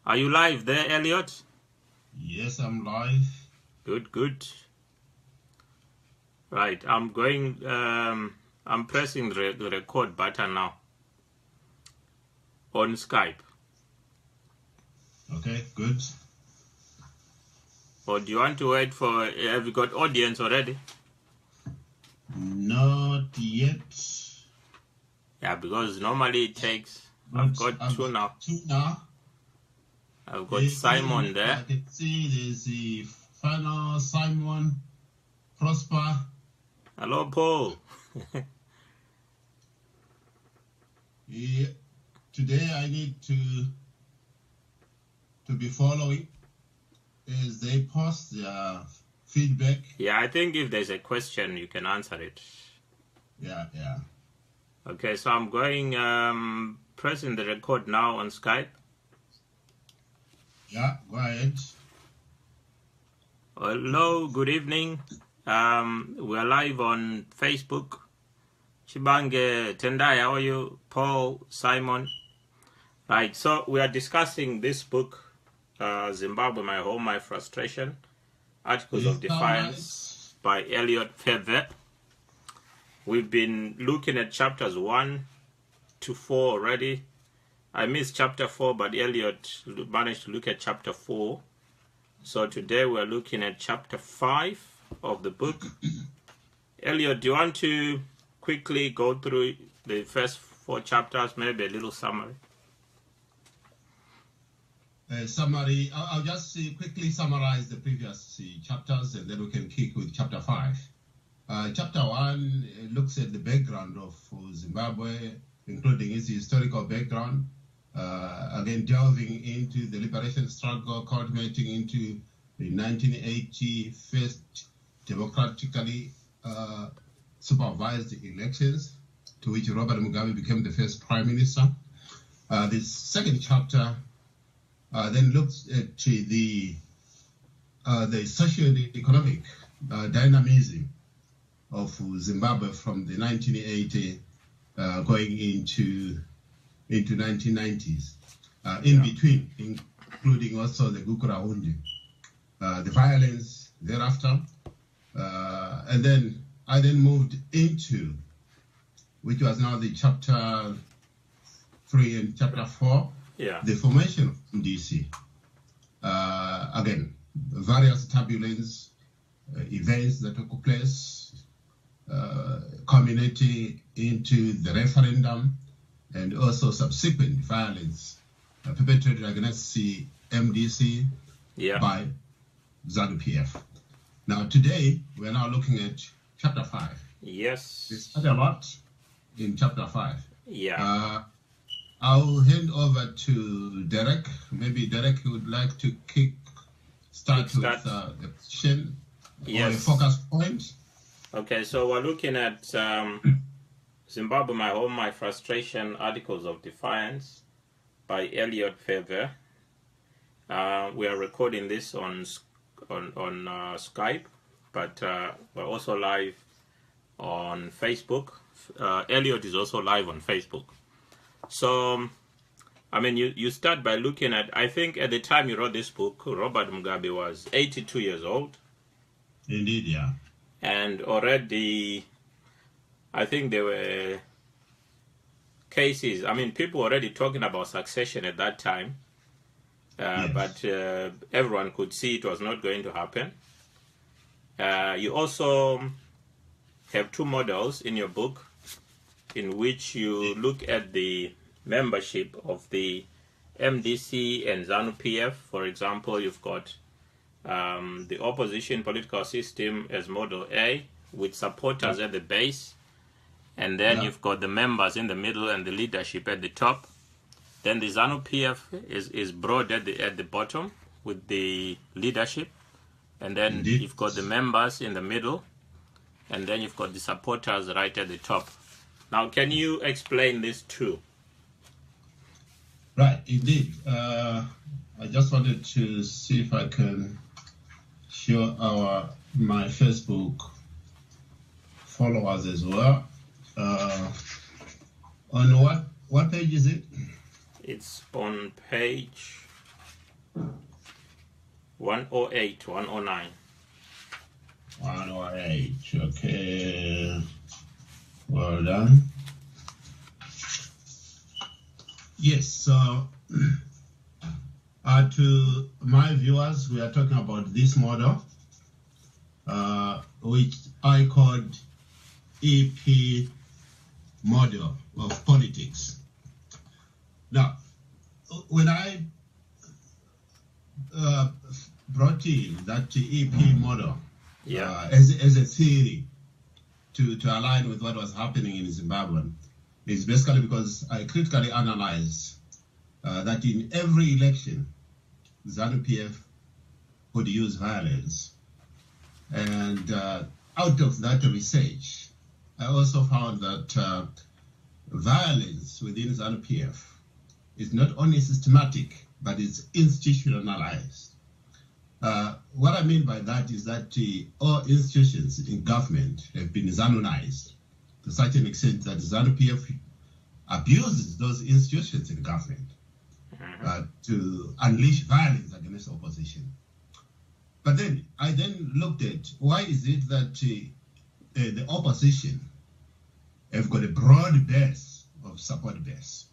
Are you live there, Elliot? Yes, I'm live. Good, good. Right, I'm pressing the record button now on Skype. Okay, good. Or do you want to wait for, have you got audience already? Not yet. Yeah, because normally it takes, I've got two now. I've got Simon there. I can see there's the final Simon, Prosper. Hello, Paul. Yeah. Today I need to be following as they post their feedback. Yeah, I think if there's a question, you can answer it. Yeah. Okay, so I'm going, pressing the record now on Skype. Yeah, go ahead. Hello, good evening. We're live on Facebook. Chibange, Tendai, how are you? Paul, Simon. Right, so we are discussing this book, Zimbabwe, My Home, My Frustration, Articles of Defiance by Elliot Pfebve. We've been looking at chapters 1 to 4 already. I missed chapter 4, but Elliot managed to look at chapter 4. So today we're looking at chapter 5 of the book. Elliot, do you want to quickly go through the first 4 chapters, maybe a little summary? Summary, I'll just quickly summarize the previous chapters and then we can kick with chapter 5. Chapter 1 looks at the background of Zimbabwe, including its historical background, again delving into the liberation struggle, culminating into the 1980 first democratically supervised elections, to which Robert Mugabe became the first prime minister. The second chapter then looks at the socio-economic dynamism of Zimbabwe from the 1980 going into 1990s, between, including also the Gukurahundi, the violence thereafter, and then I moved into, which was now the chapter 3 and chapter 4, the formation of MDC. Again, various turbulence events that took place, culminating into the referendum and also subsequent violence perpetrated against the MDC by ZANU-PF. Now today, we're now looking at chapter 5. Yes. There's quite a lot in chapter 5. Yeah. I'll hand over to Derek. Maybe Derek would like to start with the question or a focus point. Okay, so we're looking at Zimbabwe, My Home, My Frustration, Articles of Defiance by Elliot Pfebve. We are recording this on Skype, but we're also live on Facebook. Elliot is also live on Facebook. So, I mean, you start by looking at, I think at the time you wrote this book, Robert Mugabe was 82 years old. Indeed, yeah. And already, I think there were cases, I mean, people were already talking about succession at that time, but everyone could see it was not going to happen. You also have 2 models in your book in which you look at the membership of the MDC and ZANU-PF. For example, you've got the opposition political system as model A with supporters at the base, and then you've got the members in the middle and the leadership at the top. Then the ZANU-PF is broad at the bottom with the leadership, and then you've got the members in the middle, and then you've got the supporters right at the top. Now, can you explain this too? Right, indeed. I just wanted to see if I can show my Facebook followers as well. On what page is it? It's on page 108, 109. 108, okay. Well done. Yes, so to my viewers, we are talking about this model, which I called EP model of politics. Now, when I brought in that EP model as a theory to align with what was happening in Zimbabwe, is basically because I critically analyzed that in every election, ZANU-PF would use violence. And out of that research, I also found that violence within ZANU-PF is not only systematic, but it's institutionalized. What I mean by that is that all institutions in government have been ZANUized to such an extent that ZANU-PF abuses those institutions in government to unleash violence against opposition. But then I looked at why is it that the opposition have got a broad base of support base.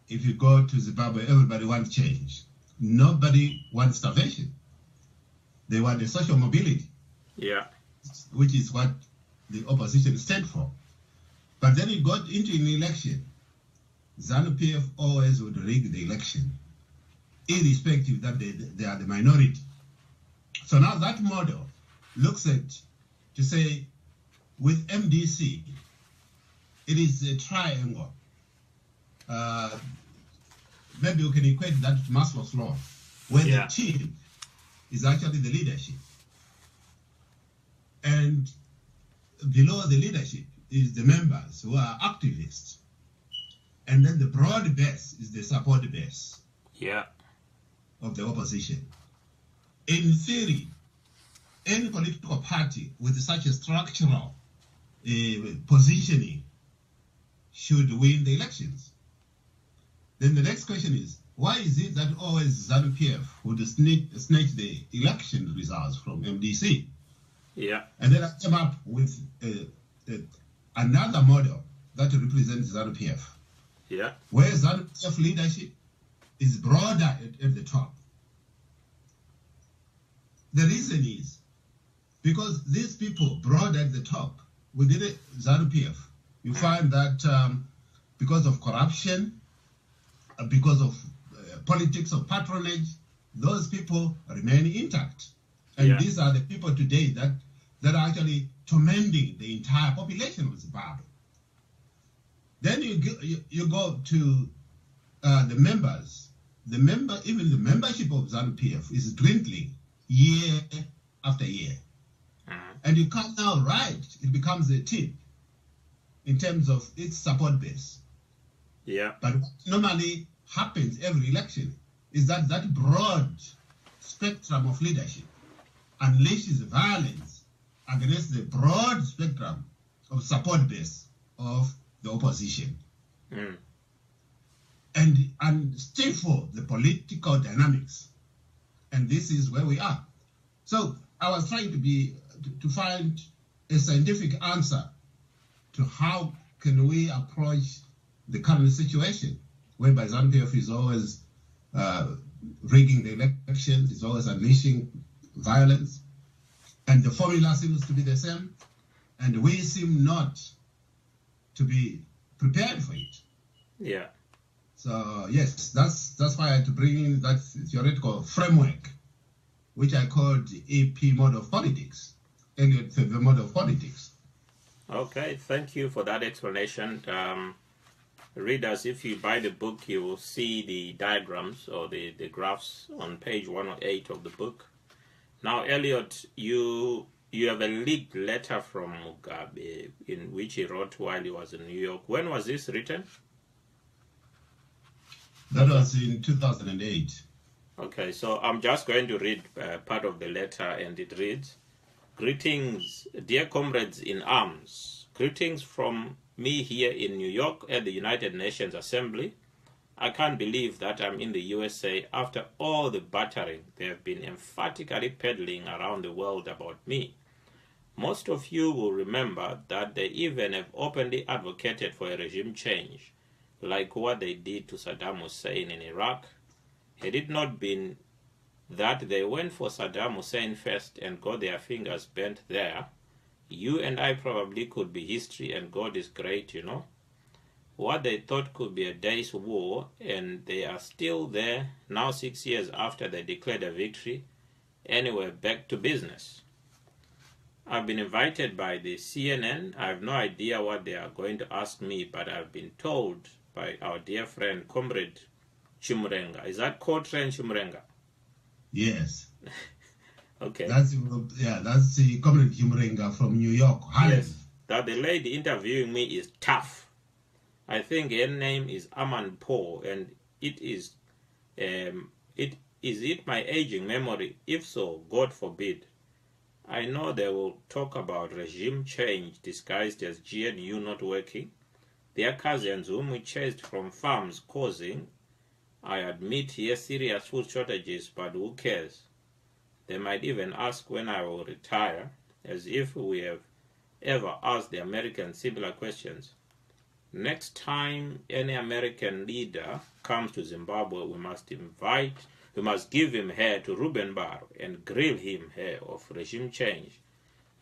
If you go to Zimbabwe, everybody wants change. Nobody wants starvation. They want a social mobility. Yeah. Which is what the opposition stand for. But then it got into an election. ZANU-PF always would rig the election, irrespective that they are the minority. So now that model looks at, to say, with MDC, it is a triangle. Maybe you can equate that to Maslow's law, where the chief is actually the leadership. And below the leadership is the members who are activists. And then the broad base is the support base of the opposition. In theory, any political party with such a structural positioning should win the elections. Then the next question is, why is it that always ZANU-PF would snatch the election results from MDC? Yeah. And then I came up with another model that represents ZANU-PF. Yeah. Where ZANU-PF leadership is broader at the top. The reason is because these people broad at the top within ZANU-PF, you find that because of corruption, because of politics of patronage, those people remain intact. And these are the people today that are actually tormenting the entire population of Zimbabwe. Then you go to the members. Even the membership of ZANU-PF is dwindling year after year. And you can't now write, it becomes a tip in terms of its support base. Yeah. But what normally happens every election is that broad spectrum of leadership unleashes violence against the broad spectrum of support base of the opposition. And stifle the political dynamics. And this is where we are. So I was trying to find a scientific answer to how can we approach the current situation, whereby ZANU-PF is always rigging the elections, is always unleashing violence, and the formula seems to be the same, and we seem not to be prepared for it. Yeah. So yes, that's why I had to bring in that theoretical framework, which I called the EP model of politics, Elliot Pfebve model of politics. Okay, thank you for that explanation. Readers, if you buy the book, you will see the diagrams or the graphs on page 108 of the book. Now, Elliot, you have a leaked letter from Mugabe in which he wrote while he was in New York. When was this written? That was in 2008. Okay, so I'm just going to read part of the letter, and it reads, "Greetings, dear comrades in arms. Greetings from me here in New York at the United Nations Assembly. I can't believe that I'm in the USA after all the battering they have been emphatically peddling around the world about me. Most of you will remember that they even have openly advocated for a regime change, like what they did to Saddam Hussein in Iraq. Had it not been that they went for Saddam Hussein first and got their fingers bent there, you and I probably could be history, and God is great, you know. What they thought could be a day's war, and they are still there, now 6 years after they declared a victory. Anyway, back to business. I've been invited by the CNN. I have no idea what they are going to ask me, but I've been told by our dear friend, Comrade Chimurenga. Is that Coltrane Chimurenga? Yes. Okay. That's the Comrade Chimurenga from New York. Yes. That the lady interviewing me is tough. I think her name is Aman Poe, and is it my aging memory? If so, God forbid. I know they will talk about regime change disguised as GNU not working, their cousins whom we chased from farms causing, I admit here, serious food shortages, but who cares? They might even ask when I will retire, as if we have ever asked the Americans similar questions. Next time any American leader comes to Zimbabwe, we must give him hair to Ruben Bar and grill him hair of regime change.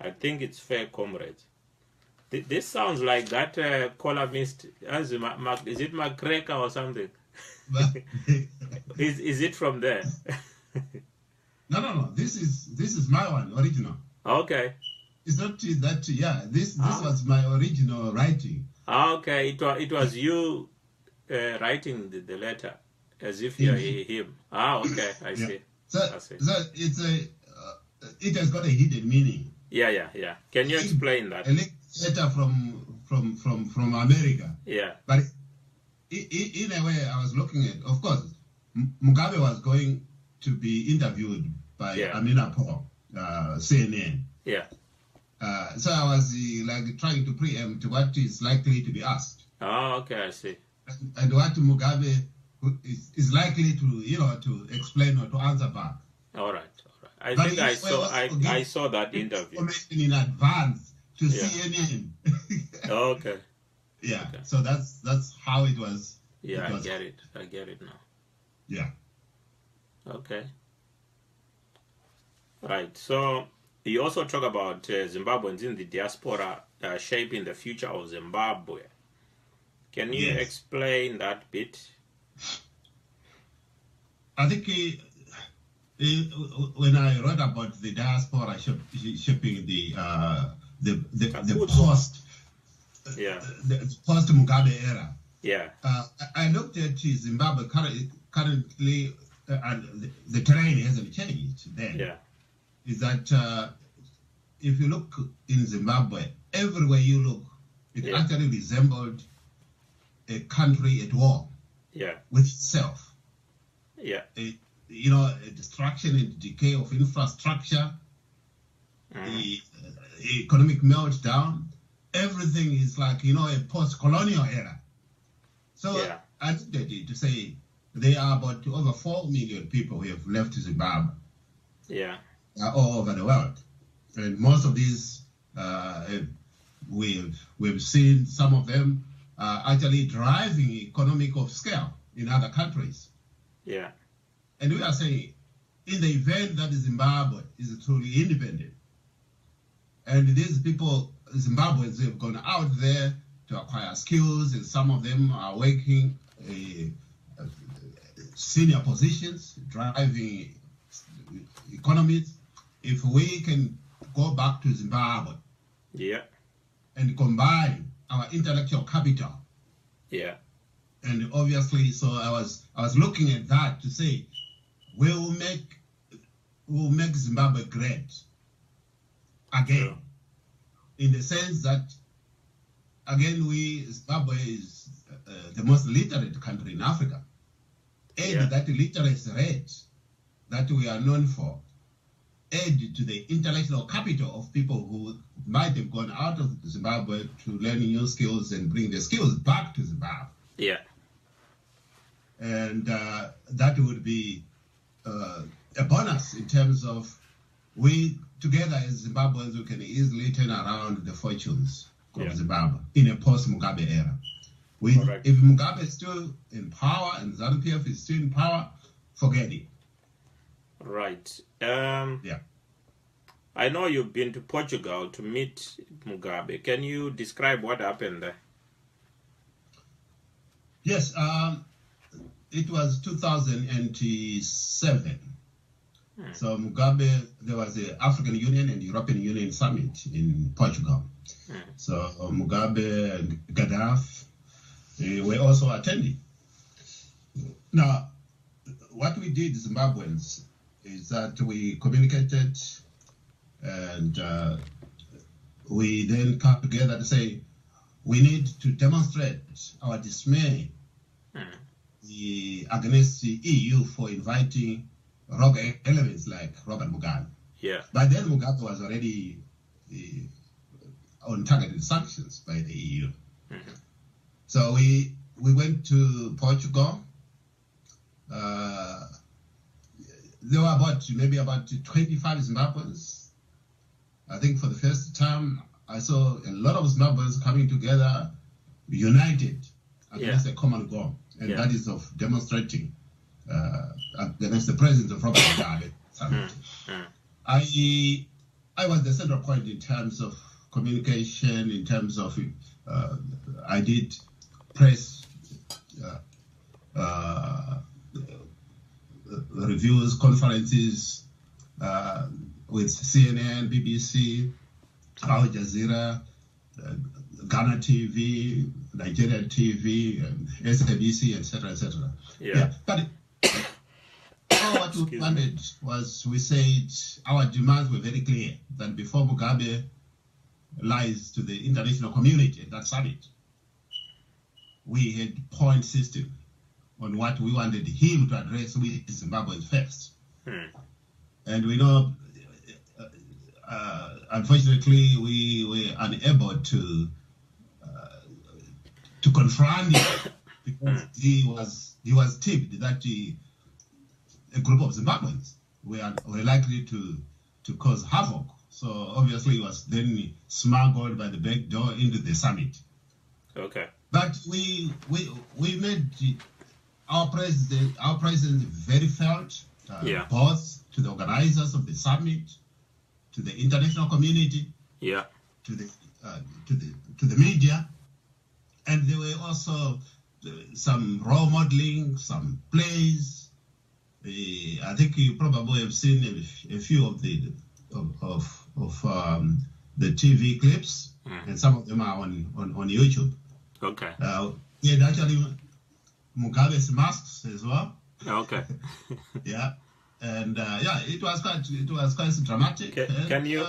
I think it's fair, comrades. This sounds like that columnist, is it McCracker or something? Is it from there? No. This is my one, original. Okay. It's not that. Yeah, this was my original writing. Okay, it was you writing the letter as if you're him. Okay, I see. So it's it has got a hidden meaning. Yeah. Can you explain that? A letter from America. Yeah. But in a way, I was looking at, of course, Mugabe was going to be interviewed by Amina Paul, CNN. Yeah. So I was trying to preempt what is likely to be asked. Oh, okay, I see. And what Mugabe is likely to explain or to answer back. All right. I think I saw that interview. Information in advance to CNN. Okay. Yeah. Okay. So that's how it was. Yeah, I get it now. Yeah. Okay. Right. So you also talk about Zimbabweans in the diaspora shaping the future of Zimbabwe. Can you explain that bit? I think when I read about the diaspora shaping the post Mugabe era, I looked at Zimbabwe currently, and the terrain hasn't changed. Then is that if you look in Zimbabwe, everywhere you look, it actually resembled a country at war with itself. A destruction and decay of infrastructure, the economic meltdown. Everything is like, a post-colonial era. So I looked at it to say there are about over 4 million people who have left Zimbabwe. All over the world. And most of these, we've seen some of them actually driving economic of scale in other countries. And we are saying, in the event that Zimbabwe is truly independent, and these people, Zimbabweans, have gone out there to acquire skills, and some of them are working senior positions, driving economies. If we can go back to Zimbabwe and combine our intellectual capital, and obviously, so I was looking at that to say, we'll make Zimbabwe great again, in the sense that, again, Zimbabwe is the most literate country in Africa. Add that literacy rate that we are known for, add to the intellectual capital of people who might have gone out of Zimbabwe to learn new skills and bring the skills back to Zimbabwe. And that would be a bonus in terms of we together as Zimbabweans, we can easily turn around the fortunes of Zimbabwe in a post-Mugabe era. If Mugabe is still in power and ZANU-PF is still in power, forget it. Right. Yeah. I know you've been to Portugal to meet Mugabe. Can you describe what happened there? Yes. It was 2007. So Mugabe, there was the African Union and European Union summit in Portugal. So Mugabe and Gaddafi were also attending. Now, what we did, Zimbabweans, is that we communicated and we then come together to say we need to demonstrate our dismay against the EU for inviting rogue elements like Robert Mugabe. Yeah. By then, Mugabe was already on targeted sanctions by the EU. So we went to Portugal. There were maybe about 25 Zimbabweans. I think for the first time, I saw a lot of Zimbabweans coming together, united against a common goal, and that is of demonstrating against the presence of Robert Mugabe. I was the central point in terms of communication, in terms of I did press reviews, conferences with CNN, BBC, Al Jazeera, Ghana TV, Nigeria TV, SABC, etc., etc. But all what we wanted was, we said our demands were very clear, that before Mugabe lies to the international community at that summit, we had point system on what we wanted him to address with Zimbabweans first. And we know, unfortunately, we were unable to confront him because he was tipped that a group of Zimbabweans were likely to cause havoc. So obviously, he was then smuggled by the back door into the summit. Okay. But we made our presence very felt, both to the organizers of the summit, to the international community, to the media, and there were also some role modeling, some plays. I think you probably have seen a few of the TV clips, and some of them are on YouTube. Okay. We had actually Mugabe's masks as well. Okay. Yeah, and it was quite dramatic. Can you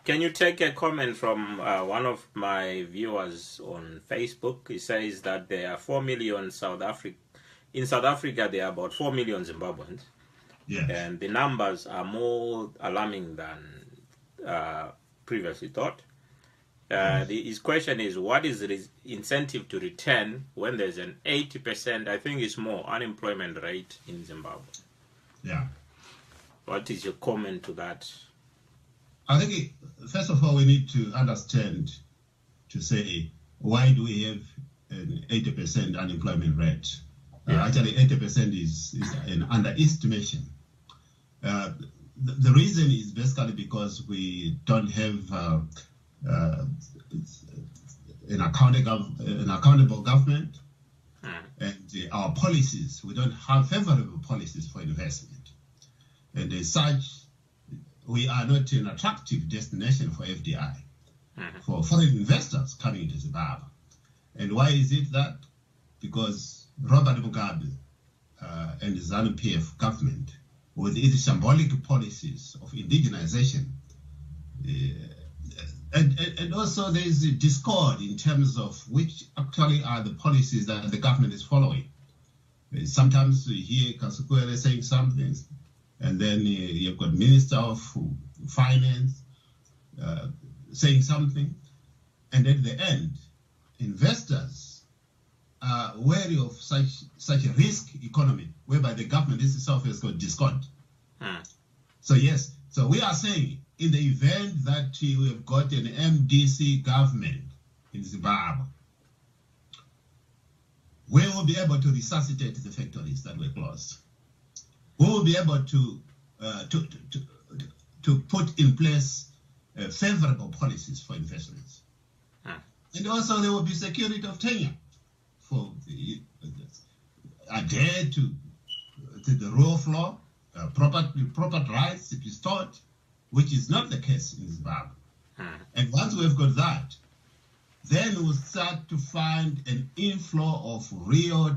Can you take a comment from one of my viewers on Facebook? He says that there are 4 million in South Africa, there are about 4 million Zimbabweans. Yes. And the numbers are more alarming than previously thought. His question is, what is the incentive to return when there's an 80%, I think it's more, unemployment rate in Zimbabwe? Yeah. What is your comment to that? I think, first of all, we need to understand, to say, why do we have an 80% unemployment rate? Actually, 80% is an underestimation. The reason is basically because we don't have an accountable government, and our policies, we don't have favorable policies for investment. And as such, we are not an attractive destination for FDI, for foreign investors coming to Zimbabwe. And why is it that? Because Robert Mugabe and the ZANU-PF government, with its symbolic policies of indigenization, and also there is a discord in terms of which actually are the policies that the government is following. Sometimes we hear Kasukwere saying some things, and then you've got Minister of Finance saying something, and at the end, investors wary of such a risk economy, whereby the government itself has got discount. So yes, so we are saying in the event that we have got an MDC government in Zimbabwe, we will be able to resuscitate the factories that were closed. We will be able to put in place favorable policies for investments. And also there will be security of tenure for adhere to the rule of law, proper rights to be stored, which is not the case in Zimbabwe. And once we've got that, then we'll start to find an inflow of real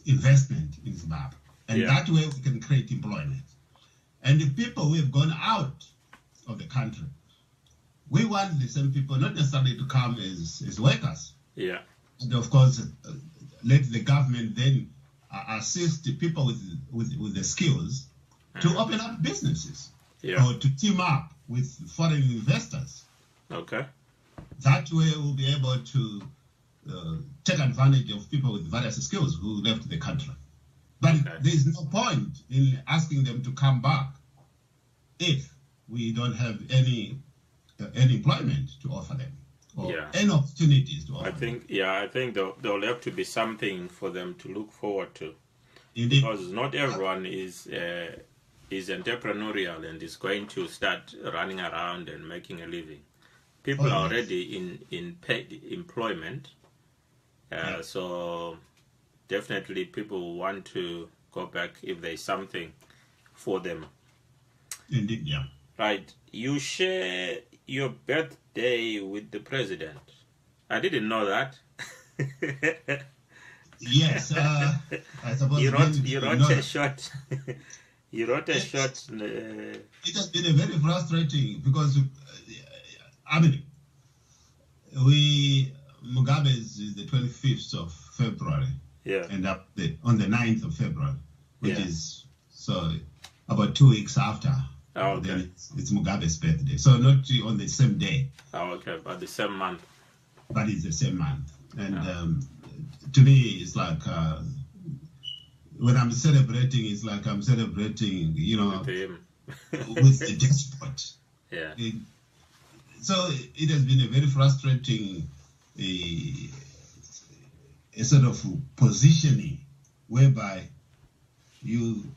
investment in Zimbabwe. And that way we can create employment. And the people who have gone out of the country, we want the same people not necessarily to come as workers. Yeah. And of course, let the government then assist the people with the skills to open up businesses or to team up with foreign investors. Okay. That way we'll be able to take advantage of people with various skills who left the country. But there is no point in asking them to come back if we don't have any employment to offer them or any opportunities to offer them. I think there'll have to be something for them to look forward to. Indeed. Because not everyone is entrepreneurial and is going to start running around and making a living. People are already in paid employment, so definitely people want to go back if there's something for them. Indeed, yeah. Right. You share your birthday with the president. I didn't know that. Yes, I suppose you wrote a short. You wrote a short. It has been a very frustrating because, Mugabe is the 25th of February. Yeah. And on the 9th of February, which is so about 2 weeks after. Oh, okay. Then it's Mugabe's birthday. So not on the same day. Oh, okay, but the same month. But it's the same month. And to me, it's like when I'm celebrating, it's like I'm celebrating, with him. With the despot. Yeah. So it has been a very frustrating a sort of positioning whereby you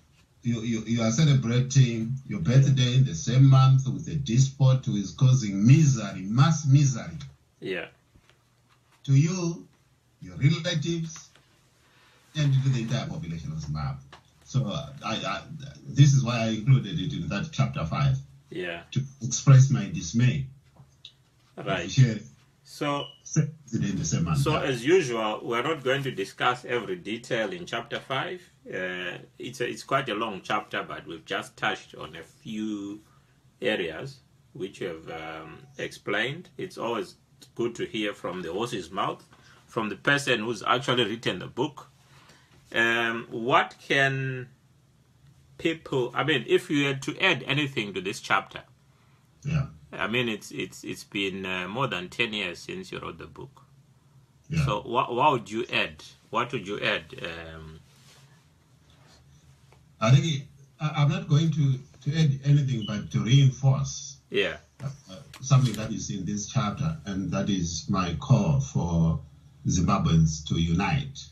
are celebrating your birthday in the same month with a despot who is causing misery, mass misery. Yeah. To you, your relatives, and to the entire population of Zimbabwe. So this is why I included it in that chapter 5. Yeah. To express my dismay. Right. So as usual, we're not going to discuss every detail in chapter 5. It's quite a long chapter, but we've just touched on a few areas which you have explained. It's always good to hear from the horse's mouth, from the person who's actually written the book. What can people, if you had to add anything to this chapter, it's been more than 10 years since you wrote the book. Yeah. So what would you add? What would you add? I think I'm not going to add anything but to reinforce something that is in this chapter, and that is my call for Zimbabweans to unite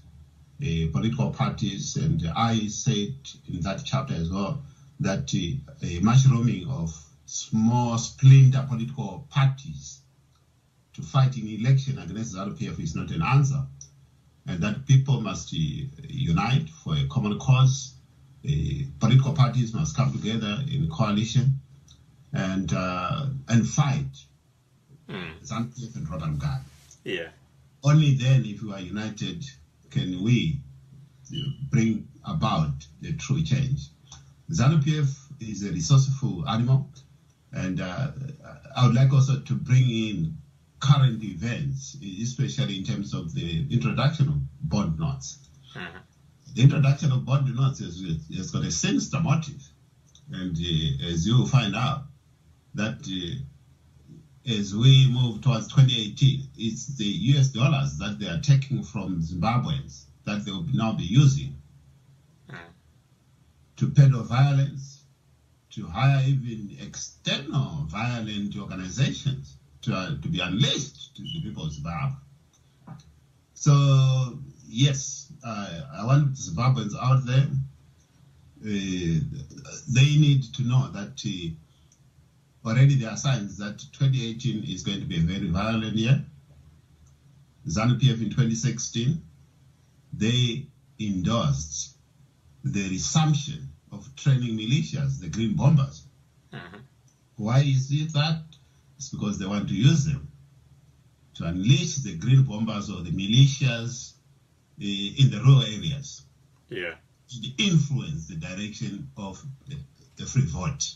political parties. And I said in that chapter as well that a mushrooming of small splinter political parties to fight in election against ZANU-PF is not an answer, and that people must unite for a common cause. Political parties must come together in coalition and fight ZANU-PF and Robert Mugabe. Yeah. Only then, if we are united, can we bring about the true change. ZANU-PF is a resourceful animal. And I would like also to bring in current events, especially in terms of the introduction of bond notes. The introduction of bond notes has got a sinister motive. And as you will find out, that as we move towards 2018, it's the US dollars that they are taking from Zimbabweans that they will now be using to peddle violence, to hire even external violent organizations to be unleashed to the people of Zimbabwe. So, yes, I want Zimbabweans out there, they need to know that already there are signs that 2018 is going to be a very violent year. ZANU-PF in 2016, they endorsed the resumption of training militias, the Green Bombers. Why is it that? It's because they want to use them to unleash the Green Bombers or the militias in the rural areas. Yeah. To influence the direction of the free vote.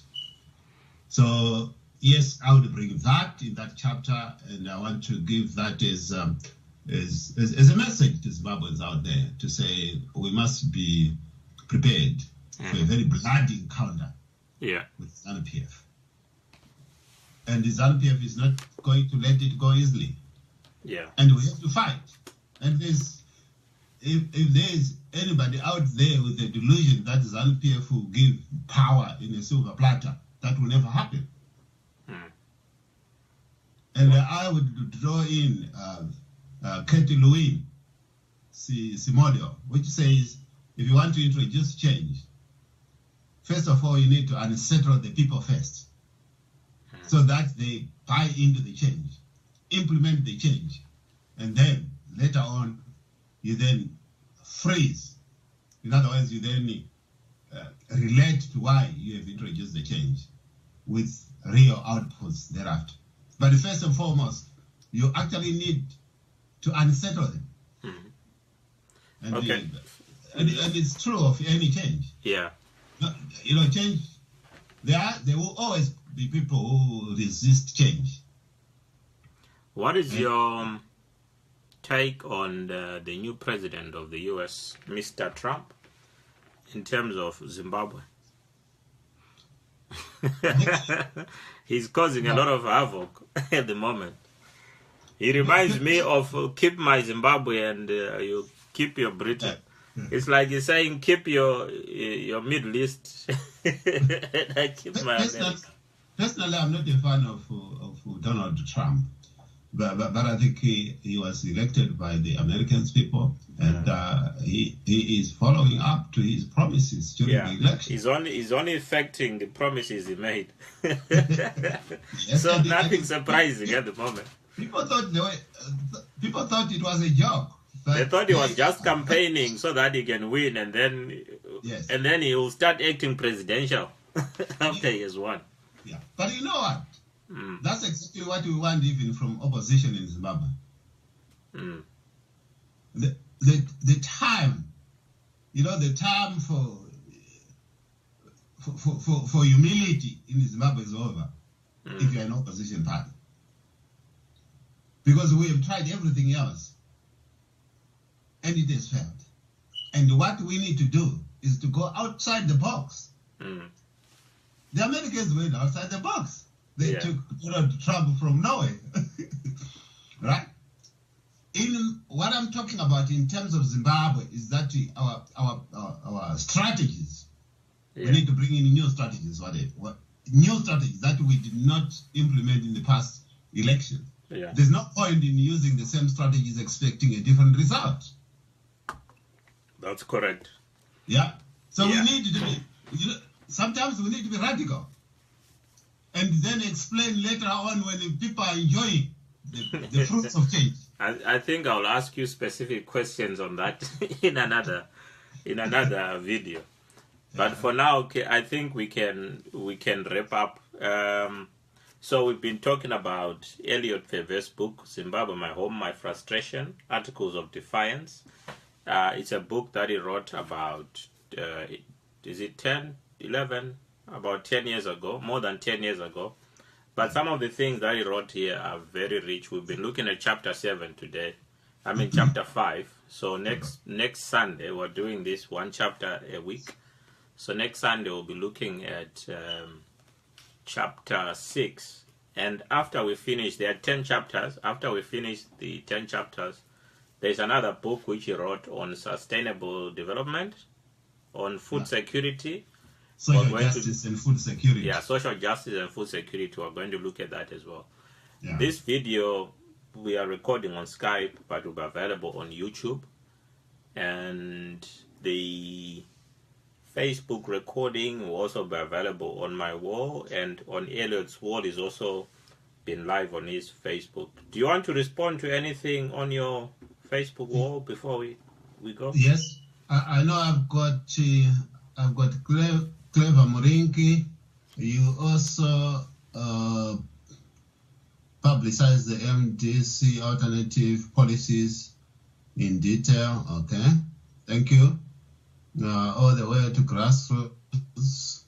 So, yes, I would bring that in that chapter, and I want to give that as a message to Zimbabweans out there to say we must be prepared for a very bloody encounter with ZANU-PF. And the ZANU-PF is not going to let it go easily. Yeah. And we have to fight. And if there's anybody out there with the delusion that ZANU-PF will give power in a silver platter, that will never happen. And I would draw in Katie Lewin Simodio, which says, if you want to introduce change, first of all, you need to unsettle the people first, so that they buy into the change, implement the change, and then later on, you then freeze. In other words, you then relate to why you have introduced the change with real outputs thereafter. But first and foremost, you actually need to unsettle them. And, okay. And it's true of any change. Yeah. You know, change, there will always be people who resist change. What is your take on the new president of the US, Mr. Trump, in terms of Zimbabwe? He's causing a lot of havoc at the moment. He reminds me of keep my Zimbabwe and you keep your Britain. It's like he's saying keep your Middle East. I keep my America. Personally, I'm not a fan of Donald Trump. But I think he was elected by the American people, and he is following up to his promises during the election. He's only effecting the promises he made. Yes, so nothing surprising at the moment. People thought it was a joke. They thought he was just campaigning so that he can win, and then he will start acting presidential after he has won. Yeah, but you know what? That's exactly what we want even from opposition in Zimbabwe. The time, the time for humility in Zimbabwe is over if you're an opposition party. Because we have tried everything else and it has failed. And what we need to do is to go outside the box. The Americans went outside the box. They took Donald Trump from nowhere, right? In what I'm talking about in terms of Zimbabwe is that our strategies, we need to bring in new strategies. New strategies that we did not implement in the past election. There's no point in using the same strategies expecting a different result. That's correct. Yeah. So we need to be, sometimes we need to be radical. And then explain later on when people are enjoying the fruits of change. I think I'll ask you specific questions on that in another video. But for now, I think we can wrap up. So we've been talking about Elliot Pfebve's book, Zimbabwe, My Home, My Frustration, Articles of Defiance. It's a book that he wrote about, is it 10, 11? About 10 years ago, more than 10 years ago. But some of the things that he wrote here are very rich. We've been looking at chapter 7 today. Chapter 5. So next Sunday, we're doing this one chapter a week. So next Sunday, we'll be looking at chapter 6 And after we finish, there are 10 chapters. After we finish the 10 chapters, there's another book which he wrote on sustainable development, on food security. Social justice and food security. Yeah, social justice and food security. We're going to look at that as well. Yeah. This video we are recording on Skype, but will be available on YouTube. And the Facebook recording will also be available on my wall, and on Elliot's wall is also been live on his Facebook. Do you want to respond to anything on your Facebook wall before we go? Yes, I know I've got Clever Morinki. You also publicize the MDC alternative policies in detail. Okay, thank you. All the way to grassroots.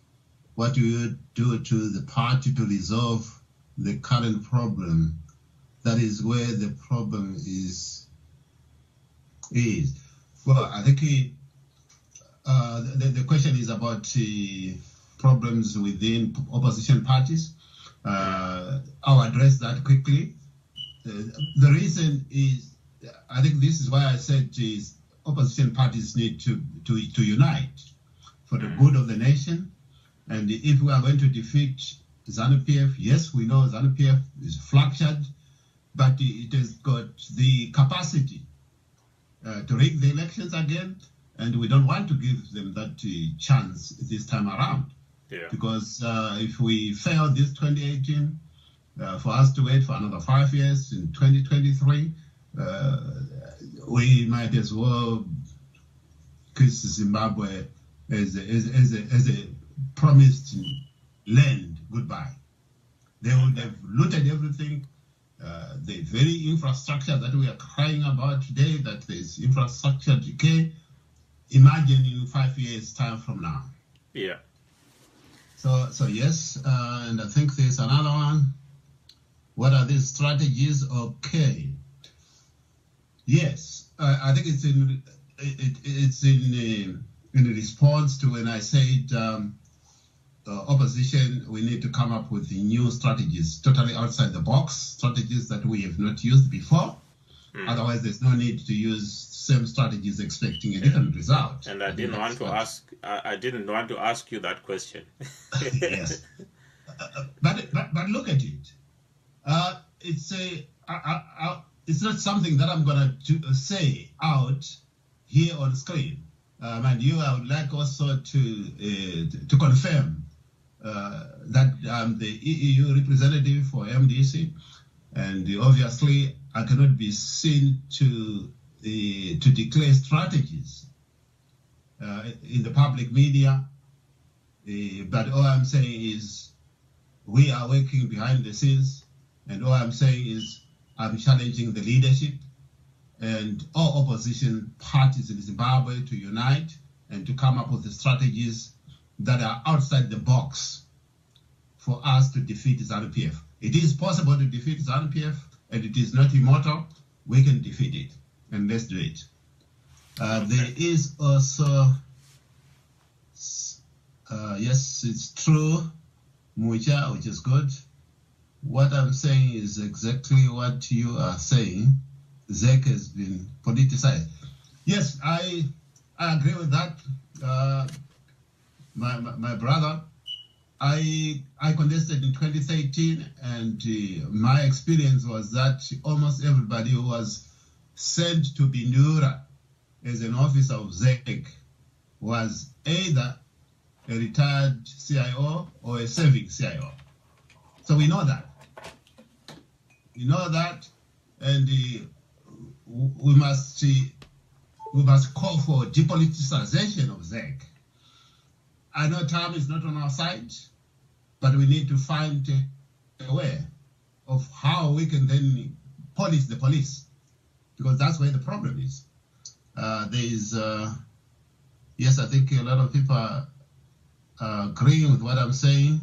What do you do to the party to resolve the current problem? That is where the problem is. Well, I think the question is about problems within opposition parties. I'll address that quickly. The reason is, I think this is why I said opposition parties need to unite for the good of the nation. And if we are going to defeat ZANU-PF, yes, we know ZANU-PF is fractured, but it has got the capacity to rig the elections again, and we don't want to give them that chance this time around. Yeah. Because if we fail this 2018, for us to wait for another 5 years in 2023, we might as well kiss Zimbabwe as a promised land goodbye. They would have looted everything. The very infrastructure that we are crying about today, that there's infrastructure decay, imagine in 5 years' time from now. Yeah. So yes, and I think there's another one. What are these strategies? Okay. Yes, I think it's in response to when I said opposition, we need to come up with new strategies, totally outside the box, strategies that we have not used before. Otherwise, there's no need to use same strategies expecting a different result. And I didn't want to ask. I didn't want to ask you that question. Yes, but look at it. It's not something that I'm going to say out here on screen. And I would like also to confirm that I'm the EU representative for MDC, and obviously I cannot be seen to declare strategies in the public media. But all I'm saying is we are working behind the scenes, and all I'm saying is I'm challenging the leadership and all opposition parties in Zimbabwe to unite and to come up with the strategies that are outside the box for us to defeat ZANU-PF. It is possible to defeat ZANU-PF, and it is not immortal. We can defeat it, and let's do it. There is also, yes, it's true, Mucha, which is good. What I'm saying is exactly what you are saying. ZEC has been politicized. Yes, I agree with that. My brother, I contested in 2013, and my experience was that almost everybody who was sent to Bindura as an officer of ZEC was either a retired CIO or a serving CIO. So we know that. We know that, and we must call for depoliticization of ZEC. I know time is not on our side, but we need to find a way of how we can then police the police, because that's where the problem is. Yes, I think a lot of people are agreeing with what I'm saying.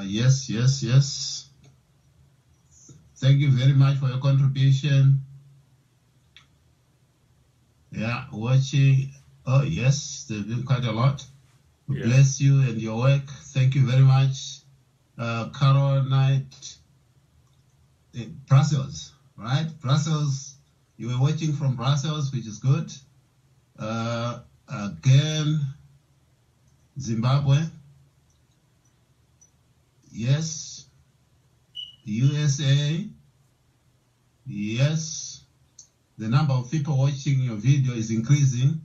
Yes. Thank you very much for your contribution. Yeah, watching. Oh, yes, there's been quite a lot. Yeah. Bless you and your work. Thank you very much. Carol Knight, Brussels, right? Brussels, you were watching from Brussels, which is good. Again, Zimbabwe, yes. USA, yes. The number of people watching your video is increasing.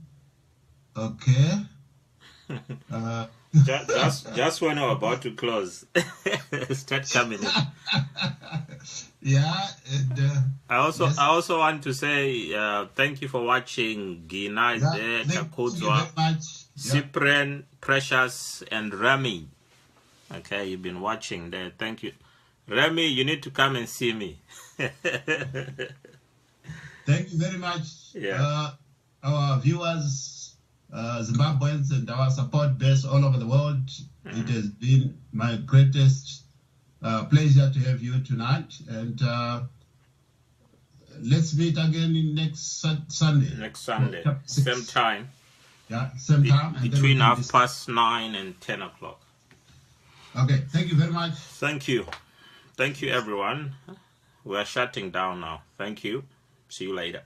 Okay. Just when we're about to close, start coming in. Yeah. And, I also want to say thank you for watching. Gina is there, Takudzwa, Cyprian, Precious, and Remy. Okay, you've been watching there. Thank you. Remy, you need to come and see me. Thank you very much. Yeah. Our viewers, Zimbabweans, and our support base all over the world. It has been my greatest pleasure to have you tonight. And let's meet again next Sunday. Next Sunday, same time. Yeah, same time. Between 9:30 and 10 o'clock. Okay, thank you very much. Thank you. Thank you, everyone. We are shutting down now. Thank you. See you later.